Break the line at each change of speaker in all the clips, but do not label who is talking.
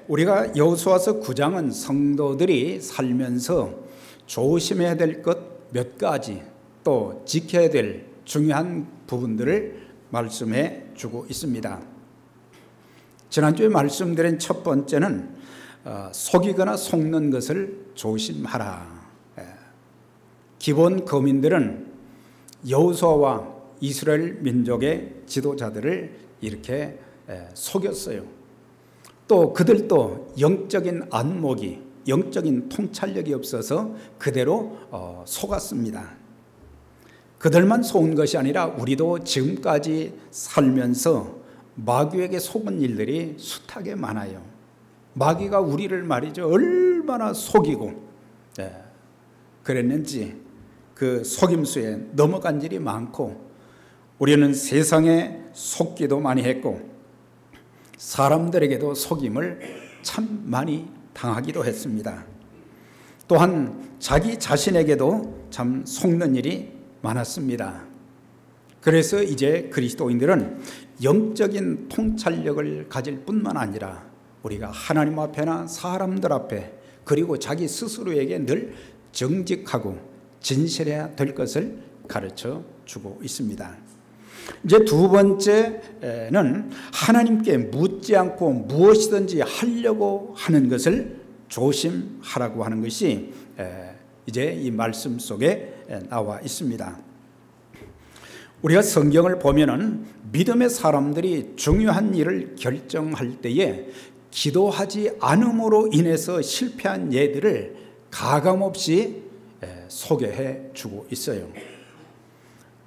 우리가 여호수아서 9장은 성도들이 살면서 조심해야 될 것 몇 가지, 또 지켜야 될 중요한 부분들을 말씀해 주고 있습니다. 지난주에 말씀드린 첫 번째는 속이거나 속는 것을 조심하라. 기본 거민들은 여호수아와 이스라엘 민족의 지도자들을 이렇게 속였어요. 또 그들도 영적인 안목이, 영적인 통찰력이 없어서 그대로 속았습니다. 그들만 속은 것이 아니라 우리도 지금까지 살면서 마귀에게 속은 일들이 숱하게 많아요. 마귀가 우리를 말이죠, 얼마나 속이고 그랬는지 그 속임수에 넘어간 일이 많고, 우리는 세상에 속기도 많이 했고 사람들에게도 속임을 참 많이 당하기도 했습니다. 또한 자기 자신에게도 참 속는 일이 많았습니다. 그래서 이제 그리스도인들은 영적인 통찰력을 가질 뿐만 아니라 우리가 하나님 앞에나 사람들 앞에, 그리고 자기 스스로에게 늘 정직하고 진실해야 될 것을 가르쳐 주고 있습니다. 이제 두 번째는 하나님께 묻지 않고 무엇이든지 하려고 하는 것을 조심하라고 하는 것이 이제 이 말씀 속에 나와 있습니다. 우리가 성경을 보면은 믿음의 사람들이 중요한 일을 결정할 때에 기도하지 않음으로 인해서 실패한 예들을 가감없이 소개해 주고 있어요.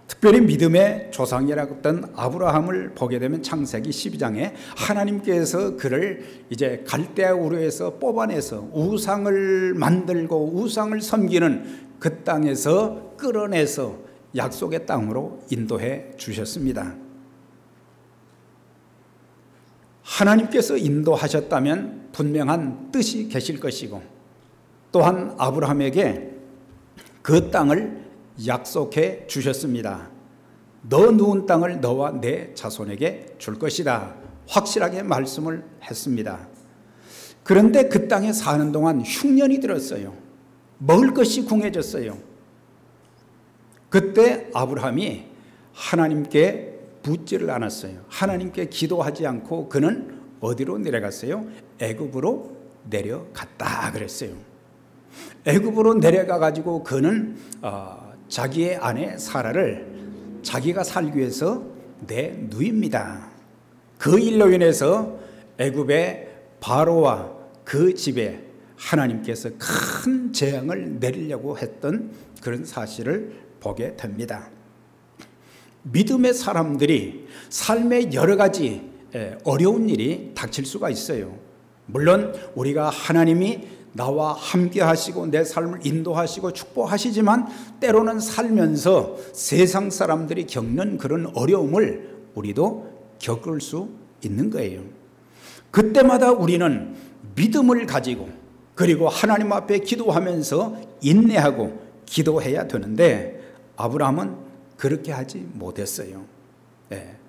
특별히 믿음의 조상이라고 했던 아브라함을 보게 되면 창세기 12장에 하나님께서 그를 이제 갈대아 우르에서 뽑아내서 우상을 만들고 우상을 섬기는 그 땅에서 끌어내서 약속의 땅으로 인도해 주셨습니다. 하나님께서 인도하셨다면 분명한 뜻이 계실 것이고, 또한 아브라함에게 그 땅을 약속해 주셨습니다. 너 누운 땅을 너와 내 자손에게 줄 것이다, 확실하게 말씀을 했습니다. 그런데 그 땅에 사는 동안 흉년이 들었어요. 먹을 것이 궁해졌어요. 그때 아브라함이 하나님께 묻지를 않았어요. 하나님께 기도하지 않고 그는 어디로 내려갔어요? 애굽으로 내려갔다 그랬어요. 애굽으로 내려가 가지고 그는 자기의 아내 사라를 자기가 살기 위해서 내누입니다. 그 일로 인해서 애굽의 바로와 그 집에 하나님께서 큰 재앙을 내리려고 했던 그런 사실을 보게 됩니다. 믿음의 사람들이 삶의 여러 가지 어려운 일이 닥칠 수가 있어요. 물론 우리가 하나님이 나와 함께 하시고 내 삶을 인도하시고 축복하시지만 때로는 살면서 세상 사람들이 겪는 그런 어려움을 우리도 겪을 수 있는 거예요. 그때마다 우리는 믿음을 가지고, 그리고 하나님 앞에 기도하면서 인내하고 기도해야 되는데 아브라함은 그렇게 하지 못했어요.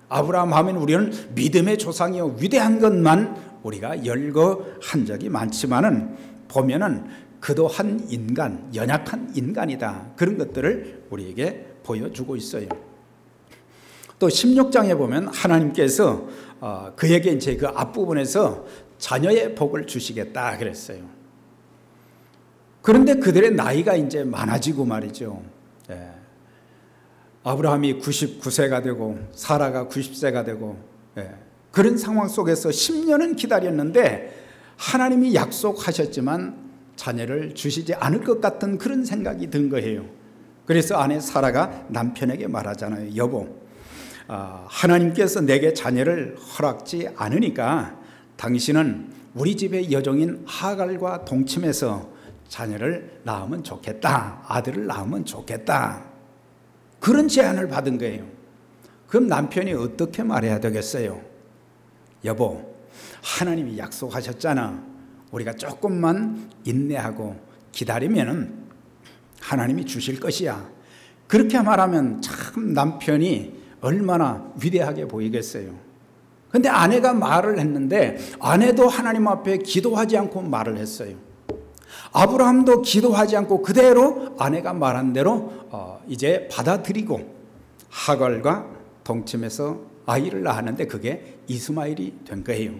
아브라함 하면 우리는 믿음의 조상이요 위대한 것만 우리가 열거한 적이 많지만은 보면은 그도 한 인간, 연약한 인간이다, 그런 것들을 우리에게 보여주고 있어요. 또 16장에 보면 하나님께서 그에게 이제 그 앞부분에서 자녀의 복을 주시겠다 그랬어요. 그런데 그들의 나이가 이제 많아지고 말이죠. 아브라함이 99세가 되고 사라가 90세가 되고 그런 상황 속에서 10년은 기다렸는데 하나님이 약속하셨지만 자녀를 주시지 않을 것 같은 그런 생각이 든 거예요. 그래서 아내 사라가 남편에게 말하잖아요. 여보, 하나님께서 내게 자녀를 허락지 않으니까 당신은 우리 집의 여종인 하갈과 동침해서 자녀를 낳으면 좋겠다, 아들을 낳으면 좋겠다, 그런 제안을 받은 거예요. 그럼 남편이 어떻게 말해야 되겠어요? 여보, 하나님이 약속하셨잖아. 우리가 조금만 인내하고 기다리면 하나님이 주실 것이야. 그렇게 말하면 참 남편이 얼마나 위대하게 보이겠어요. 근데 아내가 말을 했는데 아내도 하나님 앞에 기도하지 않고 말을 했어요. 아브라함도 기도하지 않고 그대로 아내가 말한 대로 이제 받아들이고 하갈과 동침해서 아이를 낳았는데 그게 이스마엘이 된 거예요.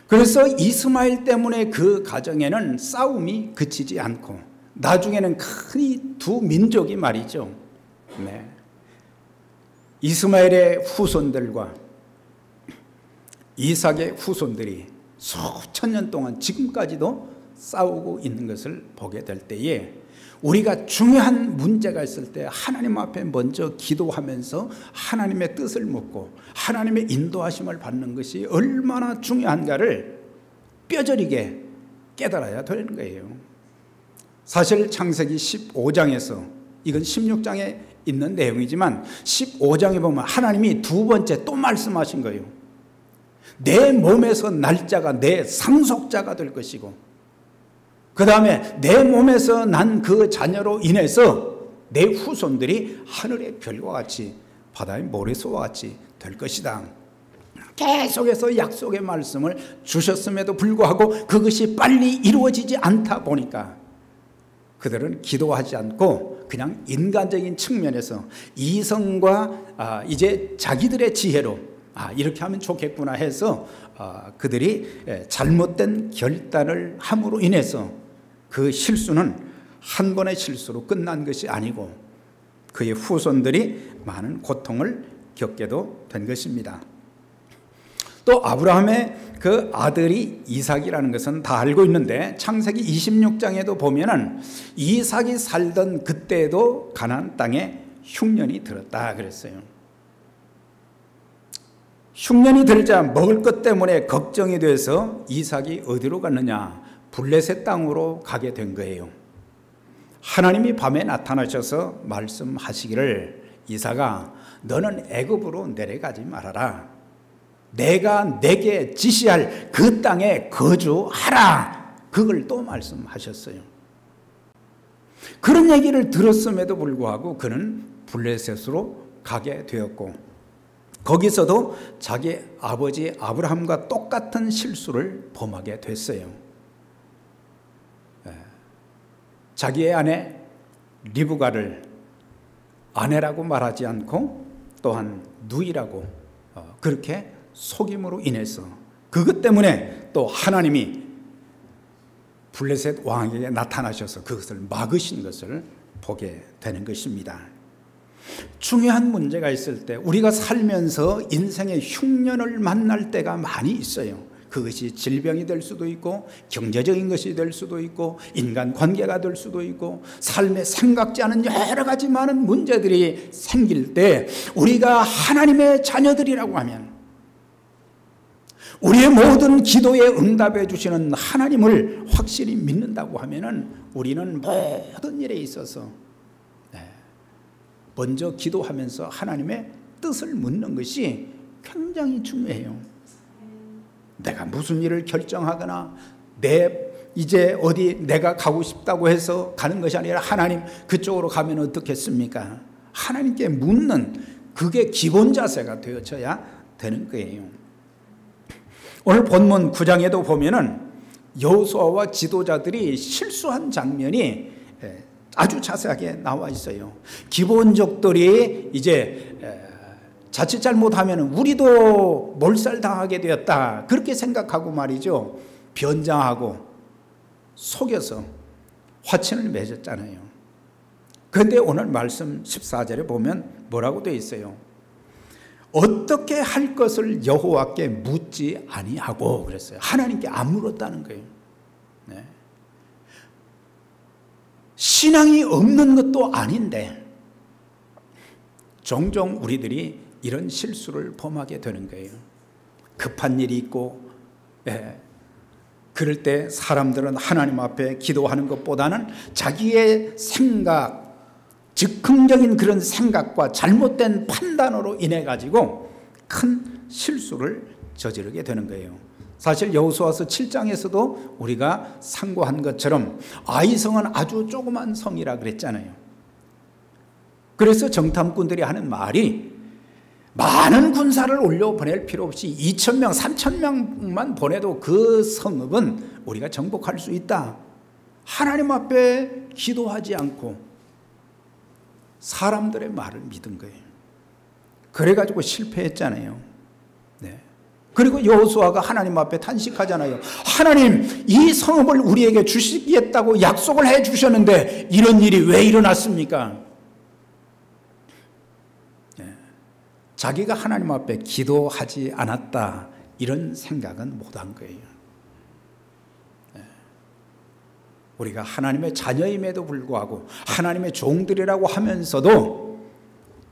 그래서 이스마엘 때문에 그 가정에는 싸움이 그치지 않고 나중에는 큰 두 민족이 말이죠. 네. 이스마엘의 후손들과 이삭의 후손들이 수천 년 동안 지금까지도 싸우고 있는 것을 보게 될 때에 우리가 중요한 문제가 있을 때 하나님 앞에 먼저 기도하면서 하나님의 뜻을 묻고 하나님의 인도하심을 받는 것이 얼마나 중요한가를 뼈저리게 깨달아야 되는 거예요. 사실 창세기 15장에서 이건 16장에 있는 내용이지만 15장에 보면 하나님이 두 번째 또 말씀하신 거예요. 내 몸에서 날짜가 내 상속자가 될 것이고 그 다음에 내 몸에서 난 그 자녀로 인해서 내 후손들이 하늘의 별과 같이 바다의 모래소와 같이 될 것이다. 계속해서 약속의 말씀을 주셨음에도 불구하고 그것이 빨리 이루어지지 않다 보니까 그들은 기도하지 않고 그냥 인간적인 측면에서 이성과 이제 자기들의 지혜로 이렇게 하면 좋겠구나 해서 그들이 잘못된 결단을 함으로 인해서 그 실수는 한 번의 실수로 끝난 것이 아니고 그의 후손들이 많은 고통을 겪게도 된 것입니다. 또 아브라함의 그 아들이 이삭이라는 것은 다 알고 있는데 창세기 26장에도 보면은 이삭이 살던 그때도 가나안 땅에 흉년이 들었다 그랬어요. 흉년이 들자 먹을 것 때문에 걱정이 돼서 이삭이 어디로 갔느냐? 블레셋 땅으로 가게 된 거예요. 하나님이 밤에 나타나셔서 말씀하시기를 이삭아 너는 애굽으로 내려가지 말아라. 내가 내게 지시할 그 땅에 거주하라. 그걸 또 말씀하셨어요. 그런 얘기를 들었음에도 불구하고 그는 블레셋으로 가게 되었고 거기서도 자기 아버지 아브라함과 똑같은 실수를 범하게 됐어요. 자기의 아내 리브가를 아내라고 말하지 않고 또한 누이라고 그렇게 속임으로 인해서 그것 때문에 또 하나님이 블레셋 왕에게 나타나셔서 그것을 막으신 것을 보게 되는 것입니다. 중요한 문제가 있을 때 우리가 살면서 인생의 흉년을 만날 때가 많이 있어요. 그것이 질병이 될 수도 있고 경제적인 것이 될 수도 있고 인간관계가 될 수도 있고 삶에 생각지 않은 여러 가지 많은 문제들이 생길 때 우리가 하나님의 자녀들이라고 하면 우리의 모든 기도에 응답해 주시는 하나님을 확실히 믿는다고 하면은 우리는 모든 일에 있어서 먼저 기도하면서 하나님의 뜻을 묻는 것이 굉장히 중요해요. 내가 무슨 일을 결정하거나 이제 어디 내가 가고 싶다고 해서 가는 것이 아니라 하나님 그쪽으로 가면 어떻겠습니까? 하나님께 묻는 그게 기본 자세가 되어져야 되는 거예요. 오늘 본문 9장에도 보면은 여호수아와 지도자들이 실수한 장면이 아주 자세하게 나와 있어요. 기본적들이 이제 자칫 잘못하면 우리도 몰살당하게 되었다 그렇게 생각하고 말이죠. 변장하고 속여서 화친을 맺었잖아요. 그런데 오늘 말씀 14절에 보면 뭐라고 되어 있어요? 어떻게 할 것을 여호와께 묻지 아니하고 그랬어요. 하나님께 안 물었다는 거예요. 네. 신앙이 없는 것도 아닌데 종종 우리들이 이런 실수를 범하게 되는 거예요. 급한 일이 있고 그럴 때 사람들은 하나님 앞에 기도하는 것보다는 자기의 생각 즉흥적인 그런 생각과 잘못된 판단으로 인해 가지고 큰 실수를 저지르게 되는 거예요. 사실 여호수아서 7장에서도 우리가 상고한 것처럼 아이성은 아주 조그만 성이라 그랬잖아요. 그래서 정탐꾼들이 하는 말이 많은 군사를 올려 보낼 필요 없이 2,000명, 3,000명만 보내도 그 성읍은 우리가 정복할 수 있다. 하나님 앞에 기도하지 않고 사람들의 말을 믿은 거예요. 그래가지고 실패했잖아요. 네. 그리고 여호수아가 하나님 앞에 탄식하잖아요. 하나님, 이 성읍을 우리에게 주시겠다고 약속을 해 주셨는데 이런 일이 왜 일어났습니까? 네. 자기가 하나님 앞에 기도하지 않았다, 이런 생각은 못한 거예요. 네. 우리가 하나님의 자녀임에도 불구하고 하나님의 종들이라고 하면서도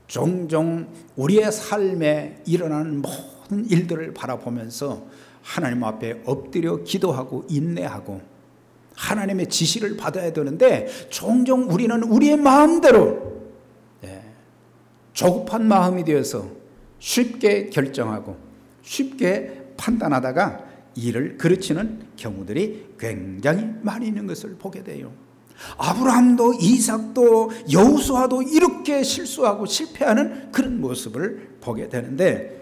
종종 우리의 삶에 일어나는 모든 일들을 바라보면서 하나님 앞에 엎드려 기도하고 인내하고 하나님의 지시를 받아야 되는데, 종종 우리는 우리의 마음대로 조급한 마음이 되어서 쉽게 결정하고 쉽게 판단하다가 일을 그르치는 경우들이 굉장히 많이 있는 것을 보게 돼요. 아브라함도 이삭도 여호수아도 이렇게 실수하고 실패하는 그런 모습을 보게 되는데,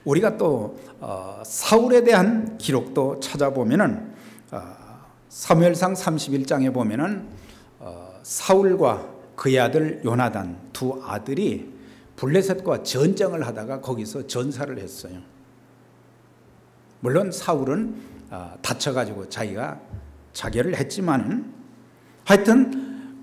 우리가 또 사울에 대한 기록도 찾아보면은 사무엘상 31장에 보면은 사울과 그의 아들 요나단 두 아들이 블레셋과 전쟁을 하다가 거기서 전사를 했어요. 물론 사울은 다쳐가지고 자기가 자결을 했지만은 하여튼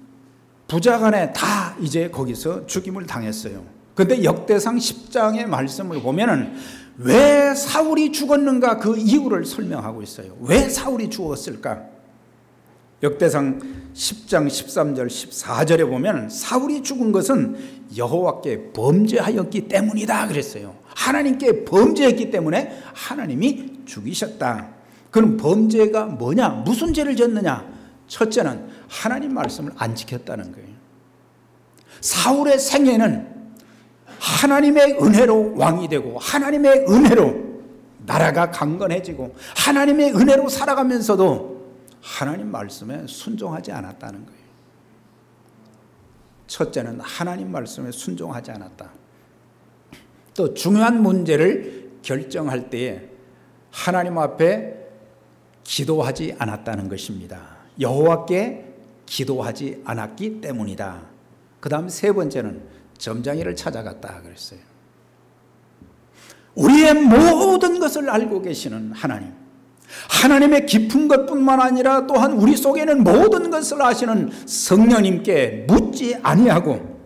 부자간에 다 이제 거기서 죽임을 당했어요. 그런데 역대상 10장의 말씀을 보면은 왜 사울이 죽었는가, 그 이유를 설명하고 있어요. 왜 사울이 죽었을까? 역대상 10장 13절 14절에 보면 사울이 죽은 것은 여호와께 범죄하였기 때문이다 그랬어요. 하나님께 범죄했기 때문에 하나님이 죽이셨다. 그럼 범죄가 뭐냐? 무슨 죄를 졌느냐? 첫째는 하나님 말씀을 안 지켰다는 거예요. 사울의 생애는 하나님의 은혜로 왕이 되고 하나님의 은혜로 나라가 강건해지고 하나님의 은혜로 살아가면서도 하나님 말씀에 순종하지 않았다는 거예요. 첫째는 하나님 말씀에 순종하지 않았다. 또 중요한 문제를 결정할 때에 하나님 앞에 기도하지 않았다는 것입니다. 여호와께 기도하지 않았기 때문이다. 그 다음 세 번째는 점장이를 찾아갔다 그랬어요. 우리의 모든 것을 알고 계시는 하나님, 하나님의 깊은 것뿐만 아니라 또한 우리 속에는 모든 것을 아시는 성령님께 묻지 아니하고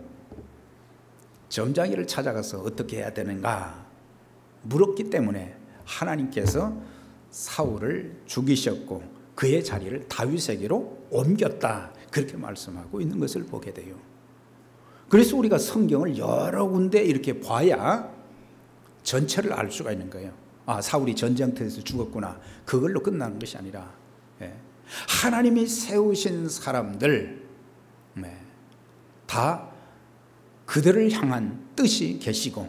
점장이를 찾아가서 어떻게 해야 되는가 물었기 때문에 하나님께서 사울을 죽이셨고 그의 자리를 다윗에게로 옮겼다, 그렇게 말씀하고 있는 것을 보게 돼요. 그래서 우리가 성경을 여러 군데 이렇게 봐야 전체를 알 수가 있는 거예요. 아, 사울이 전쟁터에서 죽었구나, 그걸로 끝나는 것이 아니라 하나님이 세우신 사람들 다 그들을 향한 뜻이 계시고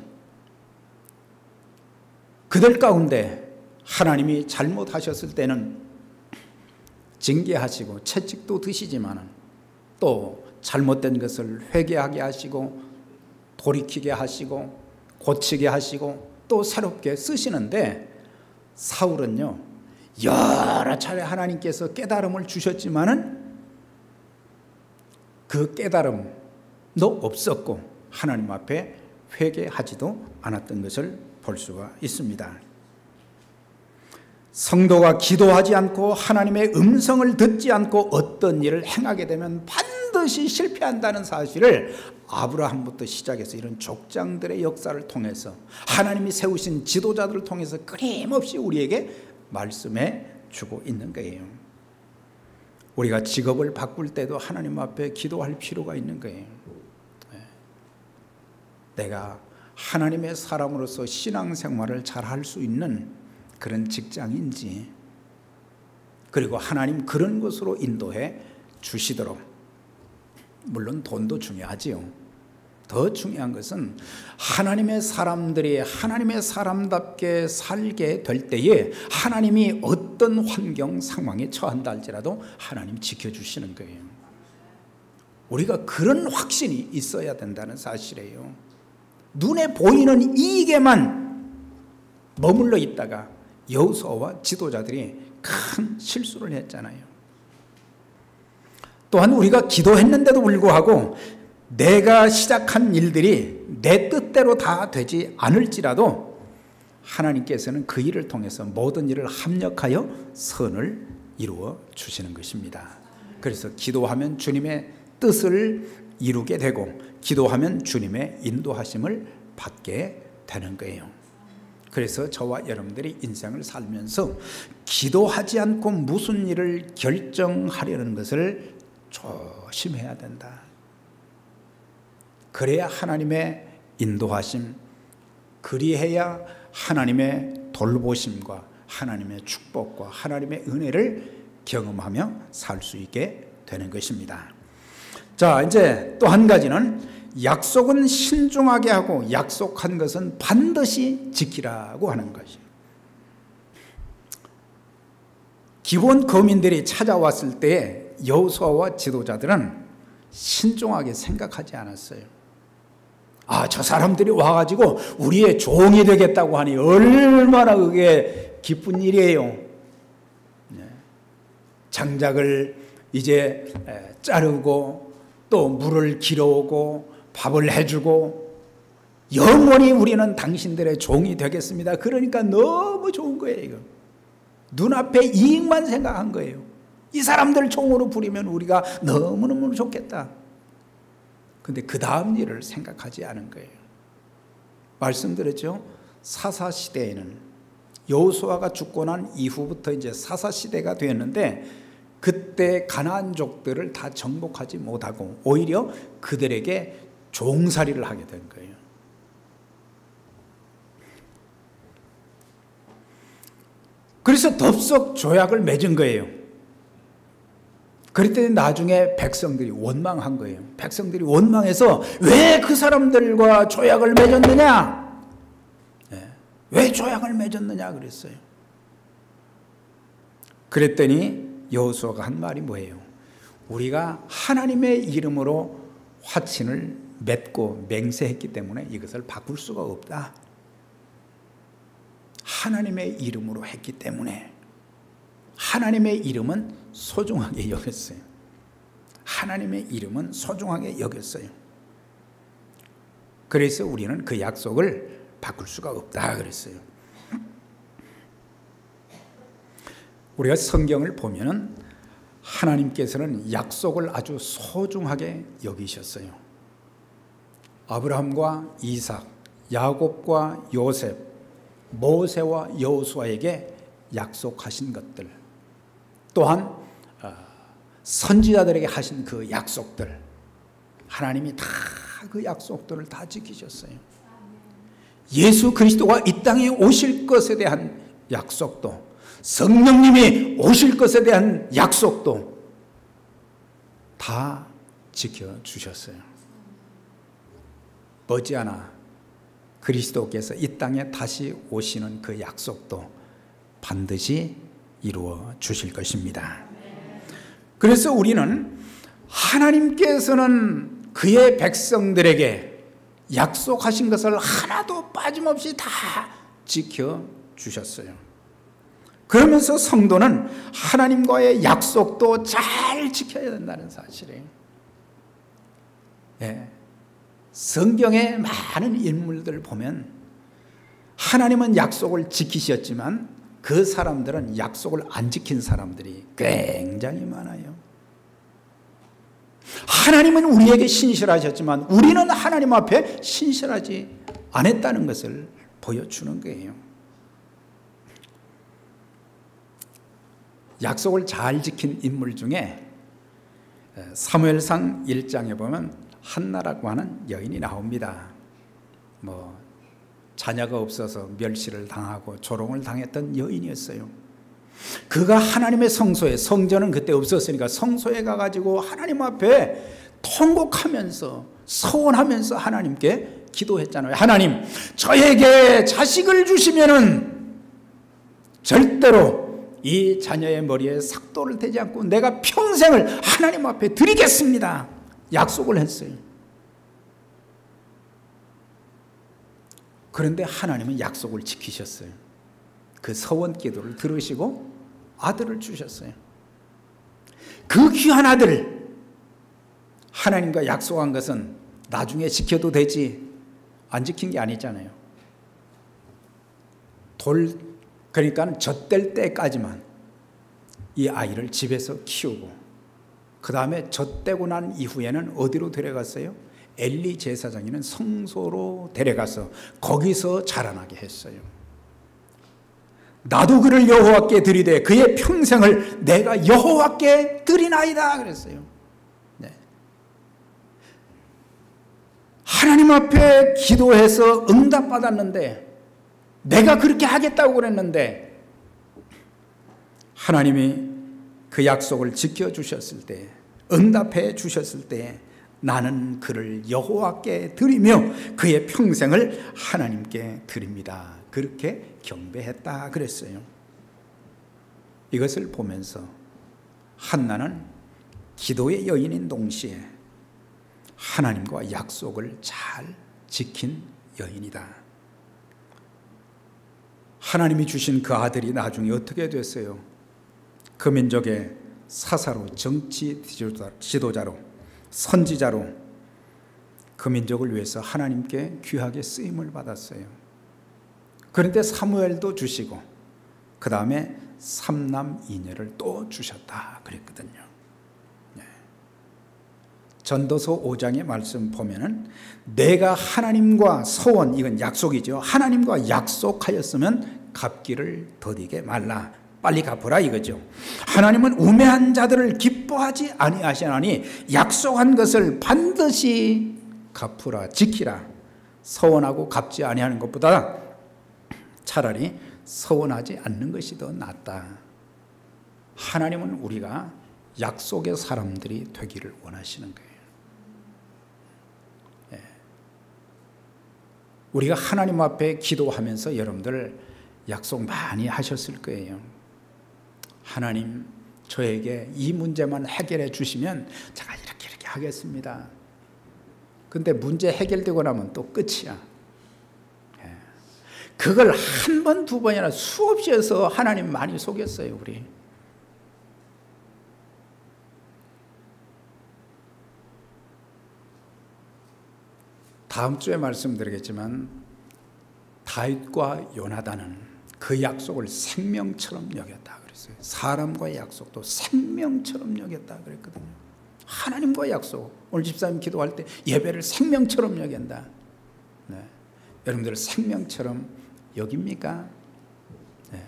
그들 가운데 하나님이 잘못하셨을 때는 징계하시고 채찍도 드시지만 또 잘못된 것을 회개하게 하시고 돌이키게 하시고 고치게 하시고 또 새롭게 쓰시는데, 사울은요 여러 차례 하나님께서 깨달음을 주셨지만은 그 깨달음도 없었고 하나님 앞에 회개하지도 않았던 것을 볼 수가 있습니다. 성도가 기도하지 않고 하나님의 음성을 듣지 않고 어떤 일을 행하게 되면 반드시 실패한다는 사실을 아브라함부터 시작해서 이런 족장들의 역사를 통해서 하나님이 세우신 지도자들을 통해서 끊임없이 우리에게 말씀해 주고 있는 거예요. 우리가 직업을 바꿀 때도 하나님 앞에 기도할 필요가 있는 거예요. 내가 하나님의 사람으로서 신앙생활을 잘할 수 있는 그런 직장인지, 그리고 하나님 그런 것으로 인도해 주시도록, 물론 돈도 중요하지요. 더 중요한 것은 하나님의 사람들이 하나님의 사람답게 살게 될 때에 하나님이 어떤 환경 상황에 처한다 할지라도 하나님 지켜주시는 거예요. 우리가 그런 확신이 있어야 된다는 사실이에요. 눈에 보이는 이익에만 머물러 있다가 여호수아와 지도자들이 큰 실수를 했잖아요. 또한 우리가 기도했는데도 불구하고 내가 시작한 일들이 내 뜻대로 다 되지 않을지라도 하나님께서는 그 일을 통해서 모든 일을 합력하여 선을 이루어 주시는 것입니다. 그래서 기도하면 주님의 뜻을 이루게 되고 기도하면 주님의 인도하심을 받게 되는 거예요. 그래서 저와 여러분들이 인생을 살면서 기도하지 않고 무슨 일을 결정하려는 것을 조심해야 된다. 그래야 하나님의 인도하심, 그리해야 하나님의 돌보심과 하나님의 축복과 하나님의 은혜를 경험하며 살 수 있게 되는 것입니다. 자, 이제 또 한 가지는 약속은 신중하게 하고 약속한 것은 반드시 지키라고 하는 것이에요. 기본 거민들이 찾아왔을 때 여호수아와 지도자들은 신중하게 생각하지 않았어요. 아, 저 사람들이 와가지고 우리의 종이 되겠다고 하니 얼마나 그게 기쁜 일이에요. 장작을 이제 자르고 또 물을 길어오고 밥을 해주고 영원히 우리는 당신들의 종이 되겠습니다. 그러니까 너무 좋은 거예요. 이거. 눈앞에 이익만 생각한 거예요. 이 사람들 종으로 부리면 우리가 너무너무 좋겠다. 근데 그 다음 일을 생각하지 않은 거예요. 말씀드렸죠? 사사시대에는 여호수아가 죽고 난 이후부터 이제 사사시대가 되었는데 그때 가나안족들을 다 정복하지 못하고 오히려 그들에게 종살이를 하게 된 거예요. 그래서 덥석 조약을 맺은 거예요. 그랬더니 나중에 백성들이 원망한 거예요. 백성들이 원망해서 왜 그 사람들과 조약을 맺었느냐? 왜 조약을 맺었느냐 그랬어요. 그랬더니 여호수아가 한 말이 뭐예요? 우리가 하나님의 이름으로 화친을 맺고 맹세했기 때문에 이것을 바꿀 수가 없다. 하나님의 이름으로 했기 때문에 하나님의 이름은 소중하게 여겼어요. 하나님의 이름은 소중하게 여겼어요. 그래서 우리는 그 약속을 바꿀 수가 없다 그랬어요. 우리가 성경을 보면은 하나님께서는 약속을 아주 소중하게 여기셨어요. 아브라함과 이삭, 야곱과 요셉, 모세와 여호수아에게 약속하신 것들, 또한 선지자들에게 하신 그 약속들, 하나님이 다 그 약속들을 다 지키셨어요. 예수 그리스도가 이 땅에 오실 것에 대한 약속도, 성령님이 오실 것에 대한 약속도 다 지켜주셨어요. 머지않아 그리스도께서 이 땅에 다시 오시는 그 약속도 반드시 이루어 주실 것입니다. 그래서 우리는 하나님께서는 그의 백성들에게 약속하신 것을 하나도 빠짐없이 다 지켜주셨어요. 그러면서 성도는 하나님과의 약속도 잘 지켜야 된다는 사실이에요. 성경의 많은 인물들을 보면 하나님은 약속을 지키셨지만 그 사람들은 약속을 안 지킨 사람들이 굉장히 많아요. 하나님은 우리에게 신실하셨지만 우리는 하나님 앞에 신실하지 않았다는 것을 보여주는 거예요. 약속을 잘 지킨 인물 중에 사무엘상 1장에 보면 한나라고 하는 여인이 나옵니다. 자녀가 없어서 멸시를 당하고 조롱을 당했던 여인이었어요. 그가 하나님의 성소에, 성전은 그때 없었으니까 성소에 가가지고 하나님 앞에 통곡하면서 서원하면서 하나님께 기도했잖아요. 하나님, 저에게 자식을 주시면은 절대로 이 자녀의 머리에 삭도를 대지 않고 내가 평생을 하나님 앞에 드리겠습니다. 약속을 했어요. 그런데 하나님은 약속을 지키셨어요. 그 서원 기도를 들으시고 아들을 주셨어요. 그 귀한 아들, 하나님과 약속한 것은 나중에 지켜도 되지 안 지킨 게 아니잖아요. 그러니까 젖될 때까지만 이 아이를 집에서 키우고 그 다음에 젖되고 난 이후에는 어디로 데려갔어요? 엘리 제사장이는 성소로 데려가서 거기서 자라나게 했어요. 나도 그를 여호와께 드리되 그의 평생을 내가 여호와께 드리나이다 그랬어요. 네. 하나님 앞에 기도해서 응답받았는데 내가 그렇게 하겠다고 그랬는데 하나님이 그 약속을 지켜주셨을 때, 응답해 주셨을 때 나는 그를 여호와께 드리며 그의 평생을 하나님께 드립니다. 그렇게 경배했다 그랬어요. 이것을 보면서 한나는 기도의 여인인 동시에 하나님과 약속을 잘 지킨 여인이다. 하나님이 주신 그 아들이 나중에 어떻게 됐어요? 그 민족의 사사로, 정치 지도자로, 선지자로 그 민족을 위해서 하나님께 귀하게 쓰임을 받았어요. 그런데 사무엘도 주시고 그 다음에 삼남 이녀를 또 주셨다 그랬거든요. 네. 전도서 5장의 말씀 보면은 내가 하나님과 서원, 이건 약속이죠. 하나님과 약속하였으면 갚기를 더디게 말라. 빨리 갚으라 이거죠. 하나님은 우매한 자들을 기뻐하지 아니하시나니 약속한 것을 반드시 갚으라, 지키라. 서원하고 갚지 아니하는 것보다 차라리 서원하지 않는 것이 더 낫다. 하나님은 우리가 약속의 사람들이 되기를 원하시는 거예요. 예. 우리가 하나님 앞에 기도하면서 여러분들 약속 많이 하셨을 거예요. 하나님, 저에게 이 문제만 해결해 주시면 제가 이렇게 하겠습니다. 근데 문제 해결되고 나면 또 끝이야. 그걸 한 번, 두 번이나 수없이 해서 하나님 많이 속였어요, 우리. 다음 주에 말씀드리겠지만 다윗과 요나단은 그 약속을 생명처럼 여겼다 그랬어요. 사람과의 약속도 생명처럼 여겼다 그랬거든요. 하나님과의 약속, 오늘 집사님 기도할 때 예배를 생명처럼 여긴다. 네. 여러분들 생명처럼 여깁니까? 네.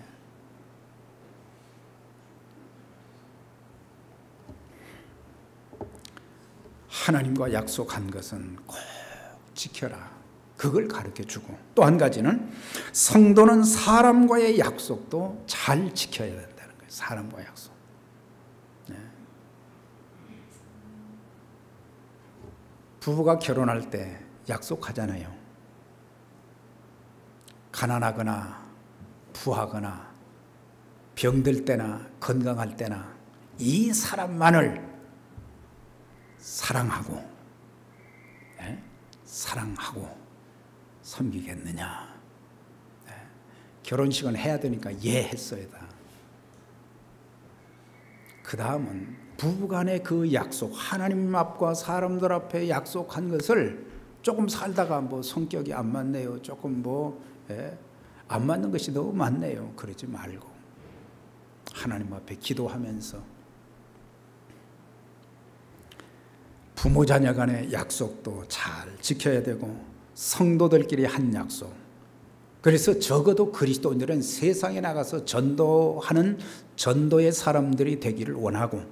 하나님과 약속한 것은 꼭 지켜라. 그걸 가르쳐주고, 또 한 가지는 성도는 사람과의 약속도 잘 지켜야 된다는 거예요. 사람과의 약속. 네. 부부가 결혼할 때 약속하잖아요. 가난하거나 부하거나 병들 때나 건강할 때나 이 사람만을 사랑하고, 네? 사랑하고 섬기겠느냐. 네. 결혼식은 해야 되니까 예 했어야 다. 그 다음은 부부간의 그 약속, 하나님 앞과 사람들 앞에 약속한 것을 조금 살다가 뭐 성격이 안 맞네요, 조금 안 맞는 것이 너무 많네요, 그러지 말고 하나님 앞에 기도하면서 부모 자녀 간의 약속도 잘 지켜야 되고, 성도들끼리 한 약속. 그래서 적어도 그리스도인들은 세상에 나가서 전도하는 전도의 사람들이 되기를 원하고,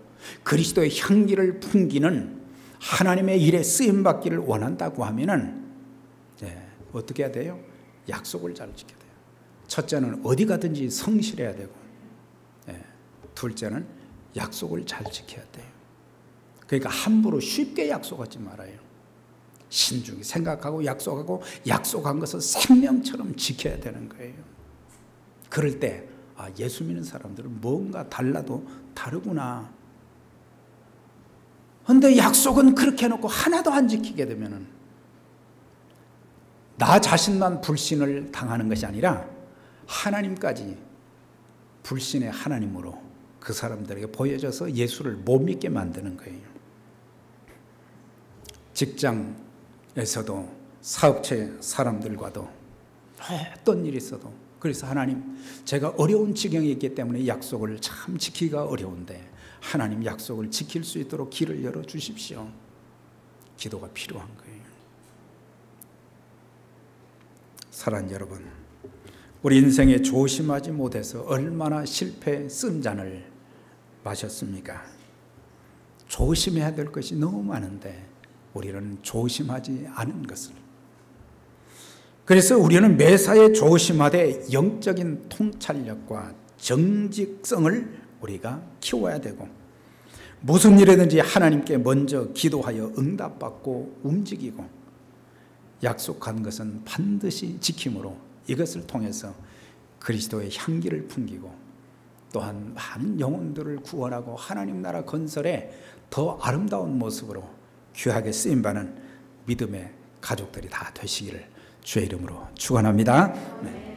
그리스도의 향기를 풍기는 하나님의 일에 쓰임받기를 원한다고 하면은 어떻게 해야 돼요? 약속을 잘 지켜야 돼요. 첫째는 어디 가든지 성실해야 되고, 둘째는 약속을 잘 지켜야 돼요. 그러니까 함부로 쉽게 약속하지 말아요. 신중히 생각하고 약속하고, 약속한 것을 생명처럼 지켜야 되는 거예요. 그럴 때 예수 믿는 사람들은 뭔가 달라도 다르구나. 그런데 약속은 그렇게 해놓고 하나도 안 지키게 되면은 나 자신만 불신을 당하는 것이 아니라 하나님까지 불신의 하나님으로 그 사람들에게 보여져서 예수를 못 믿게 만드는 거예요. 직장에서도 사업체 사람들과도 어떤 일이 있어도, 그래서 하나님, 제가 어려운 지경에 있기 때문에 약속을 참 지키기가 어려운데 하나님 약속을 지킬 수 있도록 길을 열어주십시오. 기도가 필요한 거예요. 사랑하는 여러분, 우리 인생에 조심하지 못해서 얼마나 실패 쓴잔을 마셨습니까? 조심해야 될 것이 너무 많은데 우리는 조심하지 않은 것을. 그래서 우리는 매사에 조심하되 영적인 통찰력과 정직성을 우리가 키워야 되고, 무슨 일이든지 하나님께 먼저 기도하여 응답받고 움직이고, 약속한 것은 반드시 지킴으로 이것을 통해서 그리스도의 향기를 풍기고 또한 많은 영혼들을 구원하고 하나님 나라 건설에 더 아름다운 모습으로 귀하게 쓰임받는 믿음의 가족들이 다 되시기를 주의 이름으로 축원합니다. 네.